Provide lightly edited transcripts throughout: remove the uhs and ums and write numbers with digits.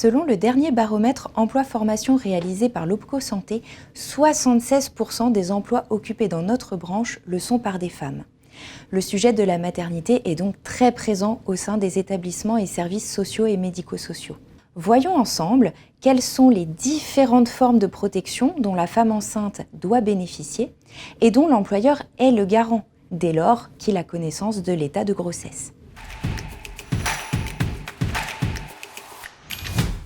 Selon le dernier baromètre emploi-formation réalisé par l'OPCO Santé, 76% des emplois occupés dans notre branche le sont par des femmes. Le sujet de la maternité est donc très présent au sein des établissements et services sociaux et médico-sociaux. Voyons ensemble quelles sont les différentes formes de protection dont la femme enceinte doit bénéficier et dont l'employeur est le garant, dès lors qu'il a connaissance de l'état de grossesse.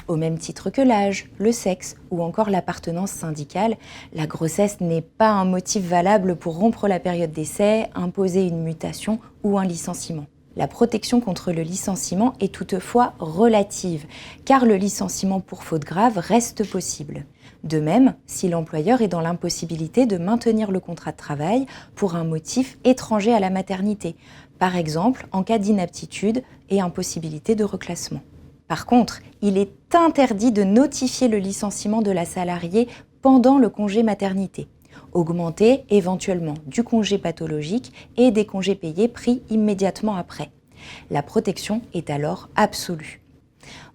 Au même titre que l'âge, le sexe ou encore l'appartenance syndicale, la grossesse n'est pas un motif valable pour rompre la période d'essai, imposer une mutation ou un licenciement. La protection contre le licenciement est toutefois relative, car le licenciement pour faute grave reste possible. De même, si l'employeur est dans l'impossibilité de maintenir le contrat de travail pour un motif étranger à la maternité, par exemple en cas d'inaptitude et impossibilité de reclassement. Par contre, il est interdit de notifier le licenciement de la salariée pendant le congé maternité, augmenter éventuellement du congé pathologique et des congés payés pris immédiatement après. La protection est alors absolue.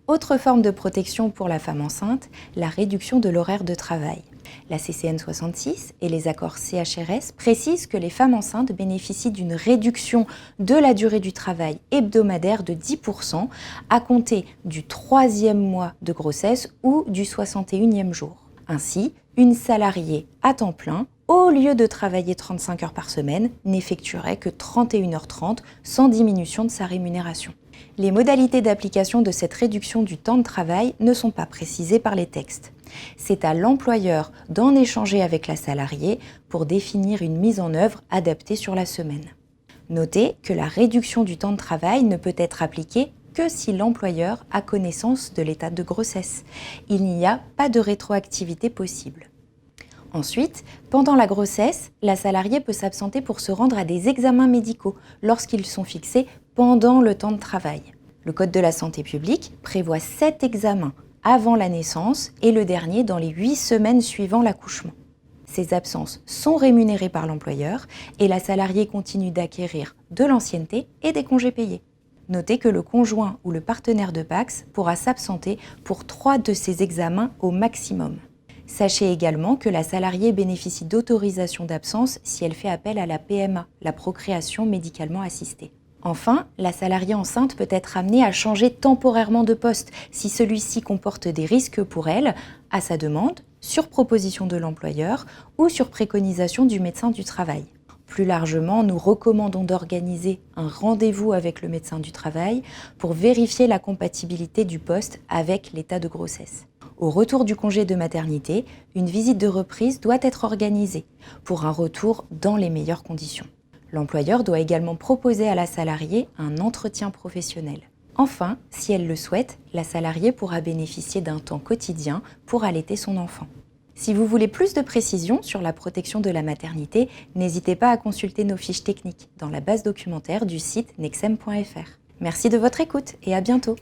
Autre forme de protection pour la femme enceinte, la réduction de l'horaire de travail. La CCN 66 et les accords CHRS précisent que les femmes enceintes bénéficient d'une réduction de la durée du travail hebdomadaire de 10% à compter du 3e mois de grossesse ou du 61e jour. Ainsi, une salariée à temps plein, au lieu de travailler 35 heures par semaine, n'effectuerait que 31h30 sans diminution de sa rémunération. Les modalités d'application de cette réduction du temps de travail ne sont pas précisées par les textes. C'est à l'employeur d'en échanger avec la salariée pour définir une mise en œuvre adaptée sur la semaine. Notez que la réduction du temps de travail ne peut être appliquée que si l'employeur a connaissance de l'état de grossesse. Il n'y a pas de rétroactivité possible. Ensuite, pendant la grossesse, la salariée peut s'absenter pour se rendre à des examens médicaux lorsqu'ils sont fixés pendant le temps de travail. Le Code de la santé publique prévoit 7 examens avant la naissance et le dernier dans les 8 semaines suivant l'accouchement. Ces absences sont rémunérées par l'employeur et la salariée continue d'acquérir de l'ancienneté et des congés payés. Notez que le conjoint ou le partenaire de PACS pourra s'absenter pour 3 de ces examens au maximum. Sachez également que la salariée bénéficie d'autorisation d'absence si elle fait appel à la PMA, la procréation médicalement assistée. Enfin, la salariée enceinte peut être amenée à changer temporairement de poste si celui-ci comporte des risques pour elle, à sa demande, sur proposition de l'employeur ou sur préconisation du médecin du travail. Plus largement, nous recommandons d'organiser un rendez-vous avec le médecin du travail pour vérifier la compatibilité du poste avec l'état de grossesse. Au retour du congé de maternité, une visite de reprise doit être organisée pour un retour dans les meilleures conditions. L'employeur doit également proposer à la salariée un entretien professionnel. Enfin, si elle le souhaite, la salariée pourra bénéficier d'un temps quotidien pour allaiter son enfant. Si vous voulez plus de précisions sur la protection de la maternité, n'hésitez pas à consulter nos fiches techniques dans la base documentaire du site nexem.fr. Merci de votre écoute et à bientôt.